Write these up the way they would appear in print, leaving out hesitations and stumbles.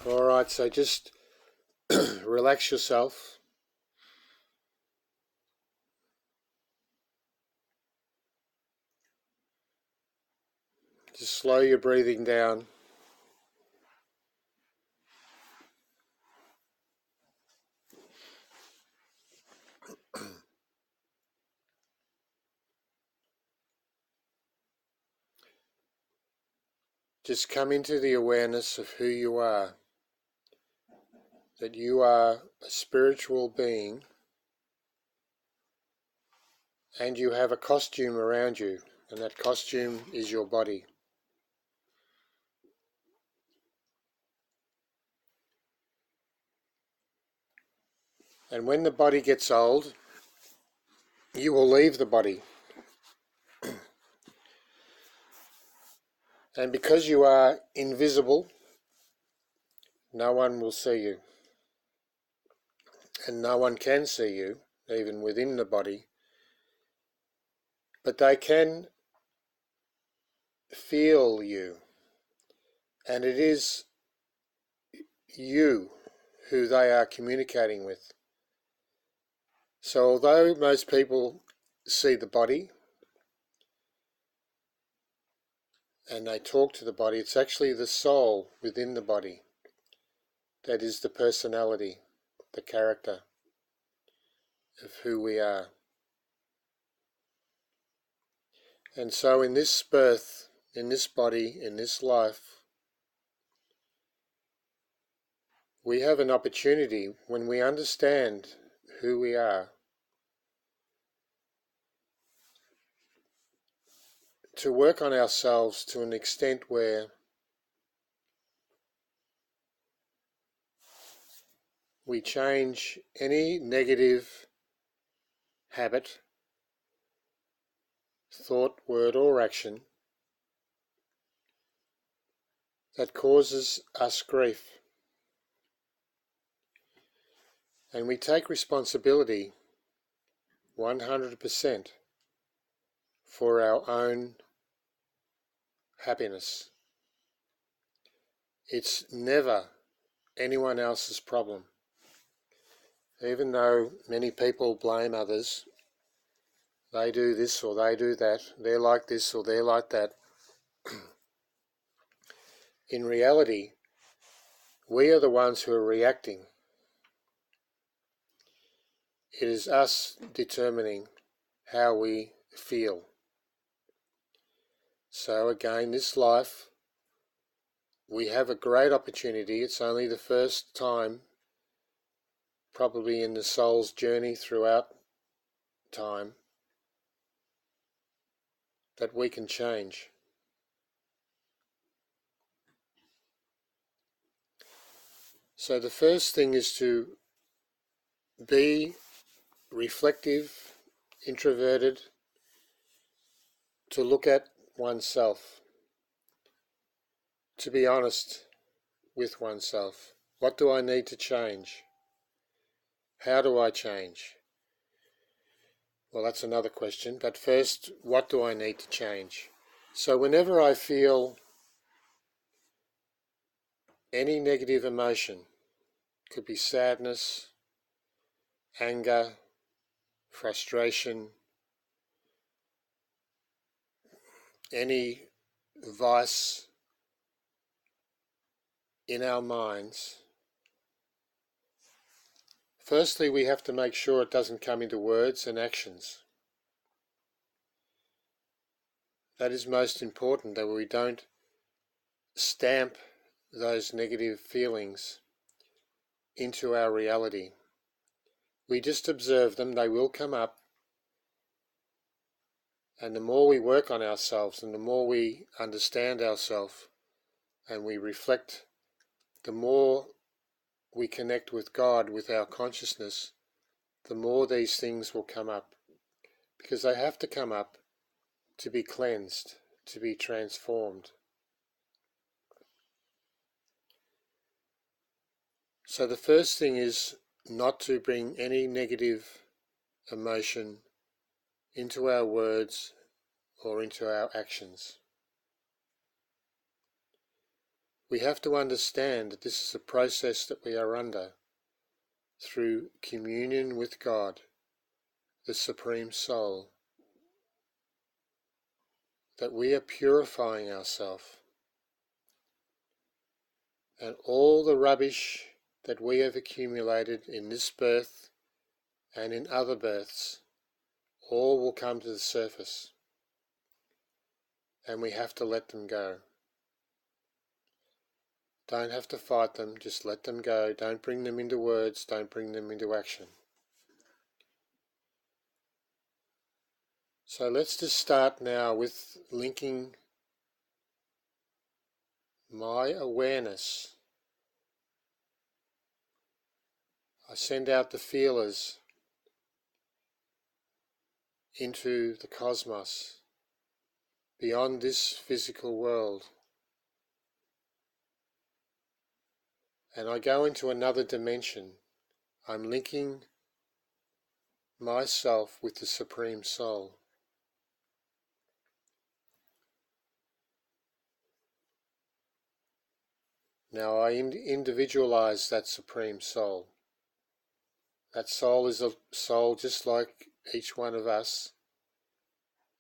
Alright, so just relax yourself. Just slow your breathing down. Just come into the awareness of who you are. That you are a spiritual being and you have a costume around you, and that costume is your body. And when the body gets old, you will leave the body. And because you are invisible, no one will see you. And no one can see you, even within the body. But they can feel you. And it is you who they are communicating with. So although most people see the body and they talk to the body, it's actually the soul within the body that is the personality, the character of who we are. And so in this birth, in this body, in this life, we have an opportunity, when we understand who we are, to work on ourselves to an extent where we change any negative habit, thought, word or action that causes us grief. And we take responsibility 100% for our own happiness. It's never anyone else's problem. Even though many people blame others, they do this or they do that, they're like this or they're like that. In reality, we are the ones who are reacting. It is us determining how we feel. So again, this life, we have a great opportunity. It's only the first time, probably in the soul's journey throughout time, that we can change. So the first thing is to be reflective, introverted, to look at oneself, to be honest with oneself. What do I need to change? How do I change? Well, that's another question, but first, what do I need to change? So whenever I feel any negative emotion, could be sadness, anger, frustration, any vice in our minds, firstly we have to make sure it doesn't come into words and actions. That is most important, that we don't stamp those negative feelings into our reality. We just observe them, they will come up, and the more we work on ourselves and the more we understand ourselves and we reflect, the more we connect with God, with our consciousness, the more these things will come up. Because they have to come up to be cleansed, to be transformed. So the first thing is not to bring any negative emotion into our words or into our actions. We have to understand that this is a process that we are under through communion with God, the Supreme Soul, that we are purifying ourselves, and all the rubbish that we have accumulated in this birth and in other births, all will come to the surface, and we have to let them go. Don't have to fight them, just let them go. Don't bring them into words, don't bring them into action. So let's just start now with linking my awareness. I send out the feelers into the cosmos, beyond this physical world. And I go into another dimension. I'm linking myself with the Supreme Soul. Now I individualize that Supreme Soul. That soul is a soul just like each one of us,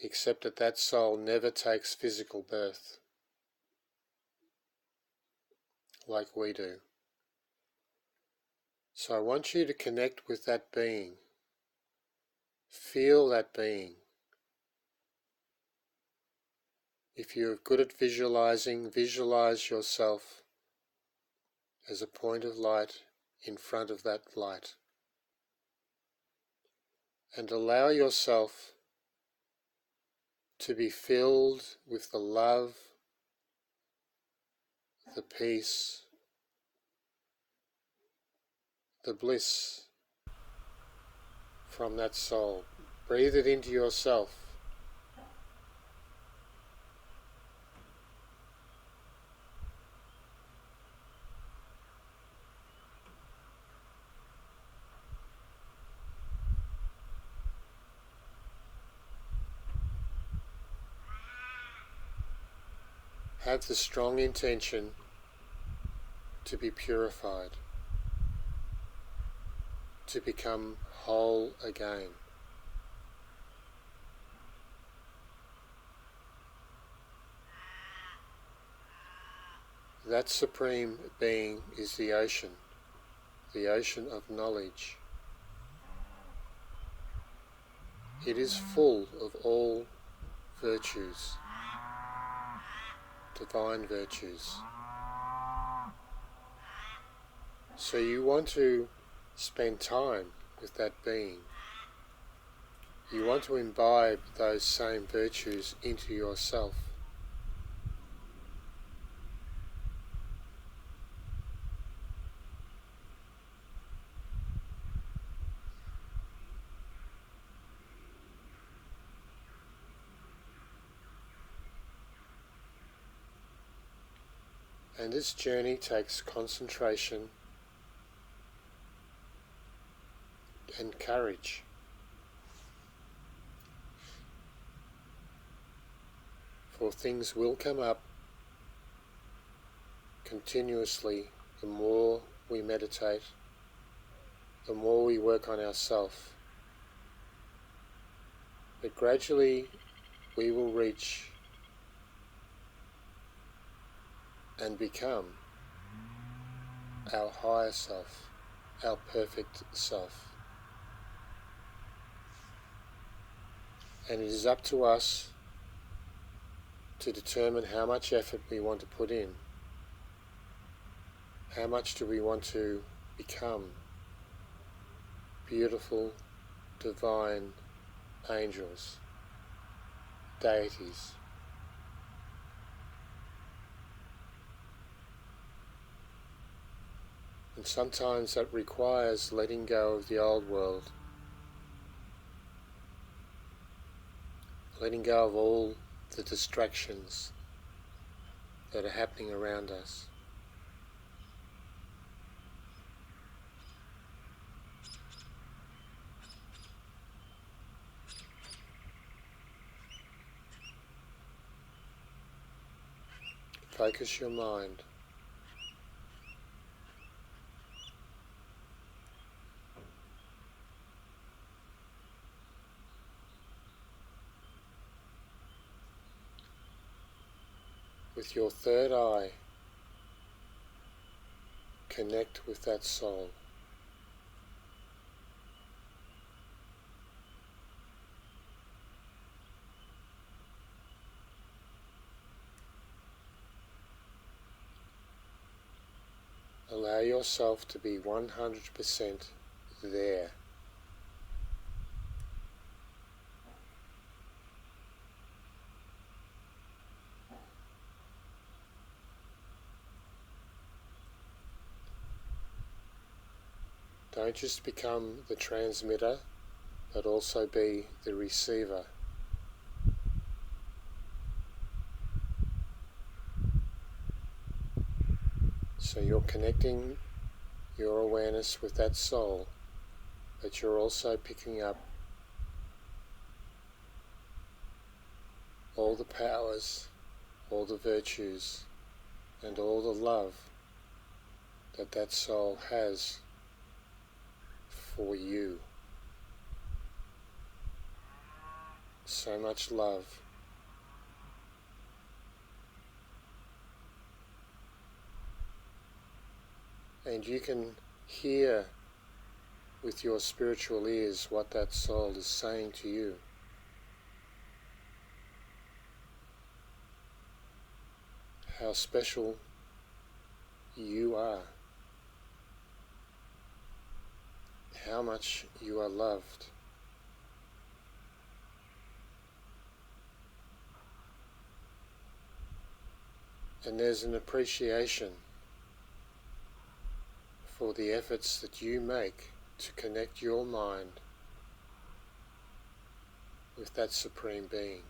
except that that soul never takes physical birth like we do. So I want you to connect with that being. Feel that being. If you're good at visualizing, visualize yourself as a point of light in front of that light. And allow yourself to be filled with the love, the peace, the bliss from that soul. Breathe it into yourself. Have the strong intention to be purified, to become whole again. That Supreme Being is the ocean of knowledge. It is full of all virtues, divine virtues. So you want to spend time with that being. You want to imbibe those same virtues into yourself. And this journey takes concentration and courage. For things will come up continuously the more we meditate, the more we work on ourselves. But gradually we will reach and become our higher self, our perfect self. And it is up to us to determine how much effort we want to put in. How much do we want to become beautiful, divine angels, deities. And sometimes that requires letting go of the old world, letting go of all the distractions that are happening around us. Focus your mind with your third eye, connect with that soul. Allow yourself to be 100% there. Don't just become the transmitter, but also be the receiver. So you're connecting your awareness with that soul, but you're also picking up all the powers, all the virtues, and all the love that that soul has for you. So much love. And you can hear with your spiritual ears what that soul is saying to you. How special you are. How much you are loved. And there's an appreciation for the efforts that you make to connect your mind with that Supreme Being.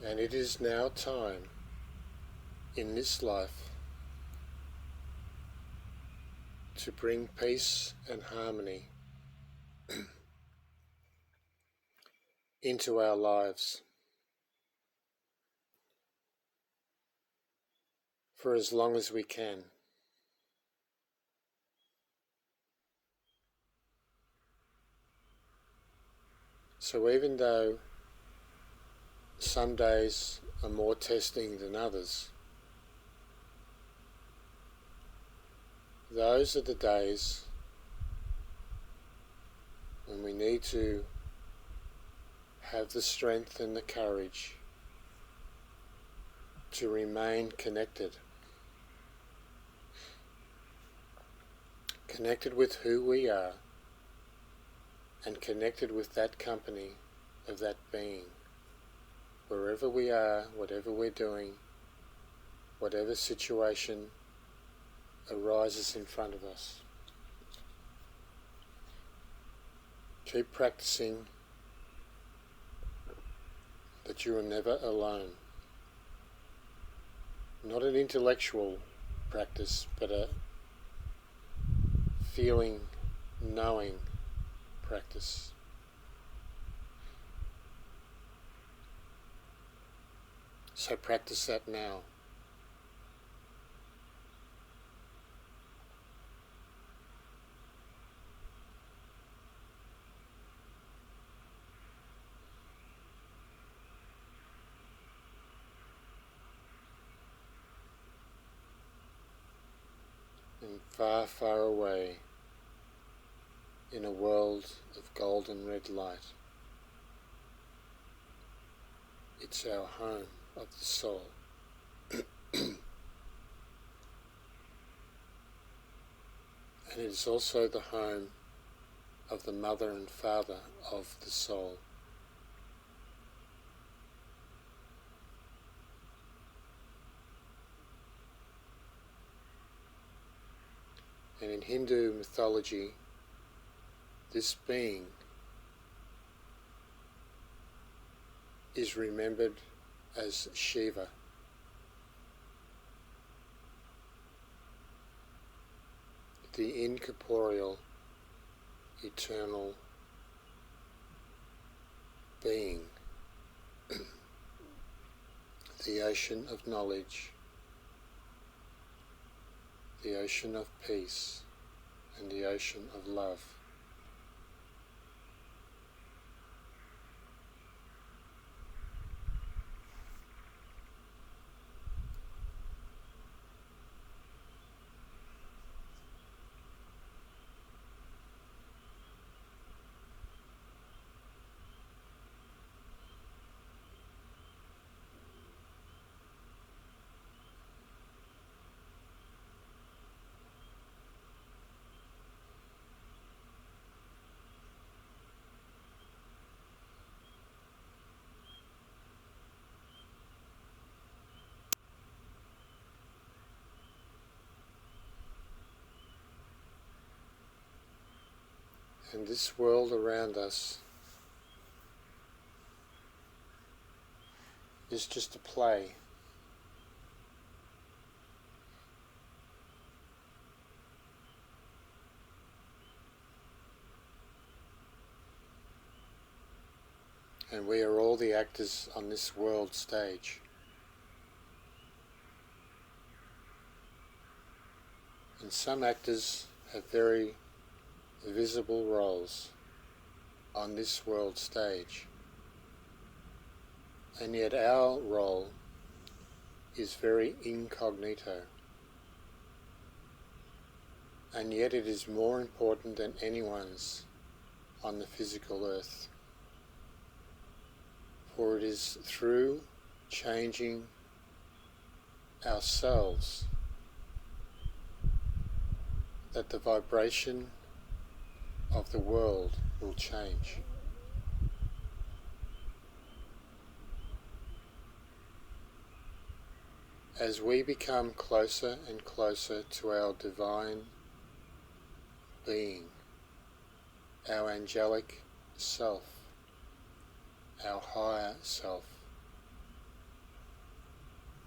And it is now time in this life to bring peace and harmony into our lives for as long as we can. So even though some days are more testing than others, those are the days when we need to have the strength and the courage to remain connected. Connected with who we are and connected with that company of that being. Wherever we are, whatever we're doing, whatever situation arises in front of us. Keep practicing that you are never alone. Not an intellectual practice, but a feeling, knowing practice. So practice that now. And far, far away, in a world of golden red light, it's our home of the soul. And it is also the home of the mother and father of the soul. And in Hindu mythology, this being is remembered as Shiva. The incorporeal, eternal being, the ocean of knowledge, the ocean of peace, and the ocean of love. And this world around us is just a play. And we are all the actors on this world stage. And some actors have very visible roles on this world stage. And yet our role is very incognito. And yet it is more important than anyone's on the physical earth. For it is through changing ourselves that the vibration of the world will change. As we become closer and closer to our divine being, our angelic self, our higher self,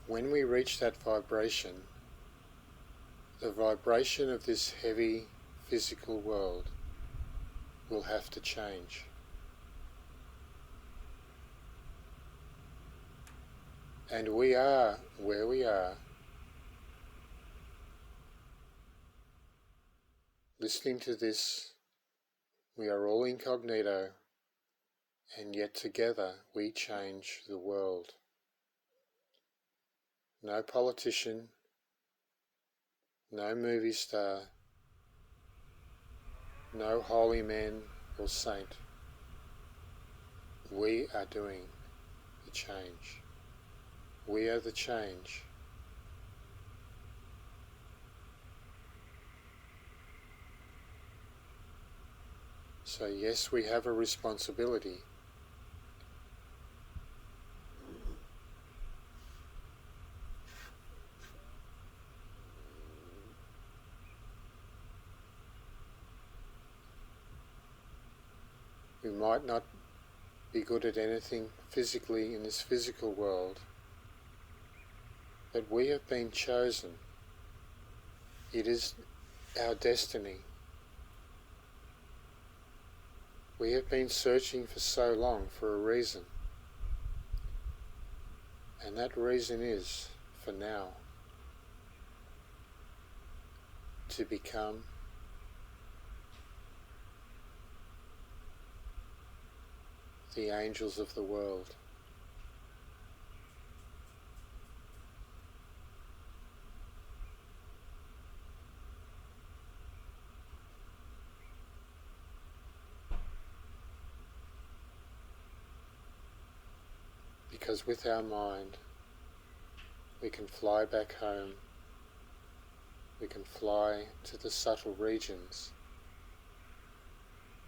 when we reach that vibration, the vibration of this heavy physical world will have to change. And we are where we are, listening to this. We are all incognito, and yet together we change the world. No politician, no movie star, no holy man or saint. We are doing the change. We are the change. So yes, we have a responsibility. We might not be good at anything physically in this physical world, but we have been chosen. It is our destiny. We have been searching for so long for a reason, and that reason is, for now, to become the angels of the world. Because with our mind, we can fly back home, we can fly to the subtle regions,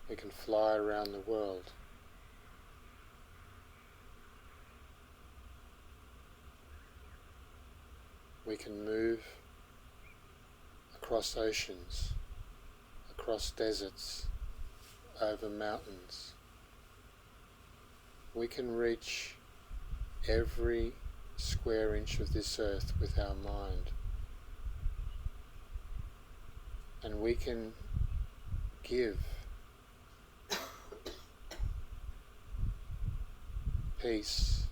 we can fly around the world. We can move across oceans, across deserts, over mountains. We can reach every square inch of this earth with our mind, and we can give peace,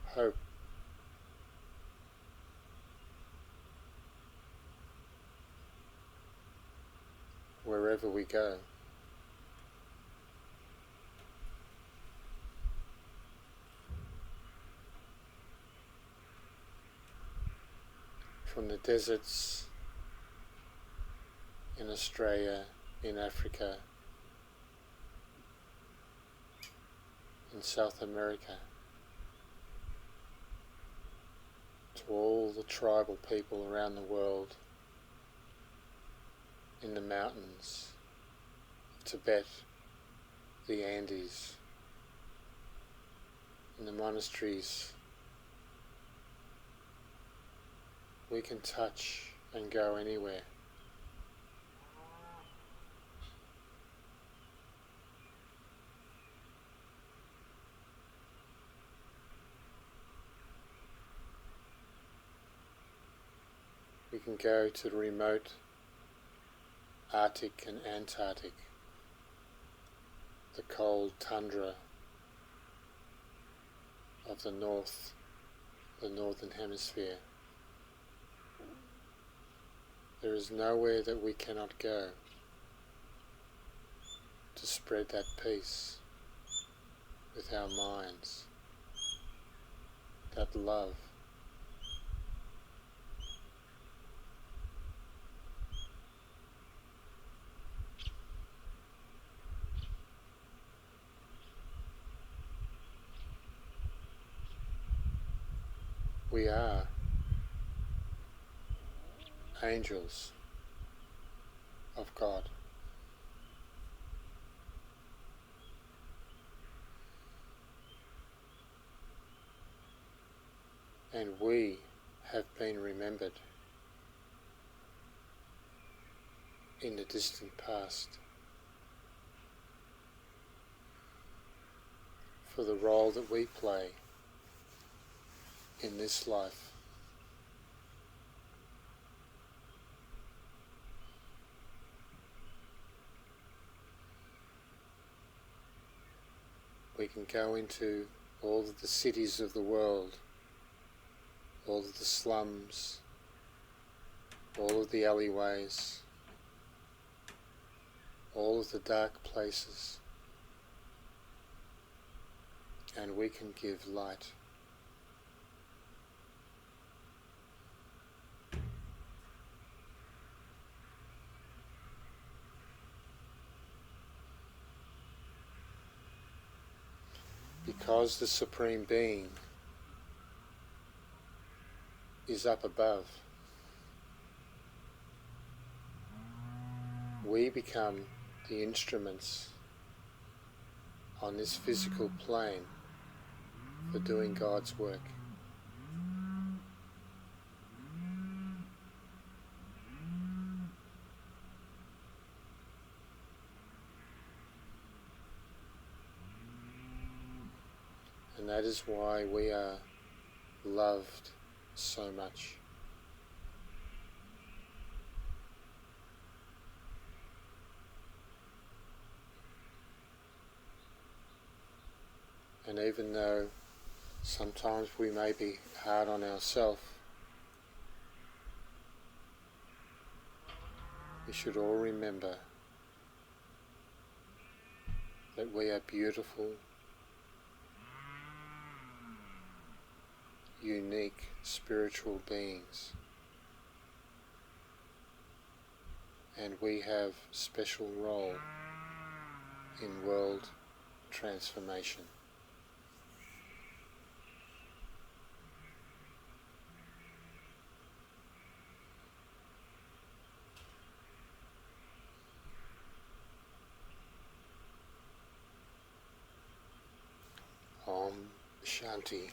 hope, wherever we go. From the deserts in Australia, in Africa, in South America, to all the tribal people around the world, in the mountains of Tibet, the Andes, in the monasteries. We can touch and go anywhere. We can go to the remote Arctic and Antarctic, the cold tundra of the northern hemisphere. There is nowhere that we cannot go to spread that peace with our minds, that love. We are angels of God. And we have been remembered in the distant past for the role that we play in this life. We can go into all of the cities of the world, all of the slums, all of the alleyways, all of the dark places, and we can give light. Because the Supreme Being is up above, we become the instruments on this physical plane for doing God's work. And that is why we are loved so much. And even though sometimes we may be hard on ourselves, we should all remember that we are beautiful, unique spiritual beings, and we have special role in world transformation. Om Shanti.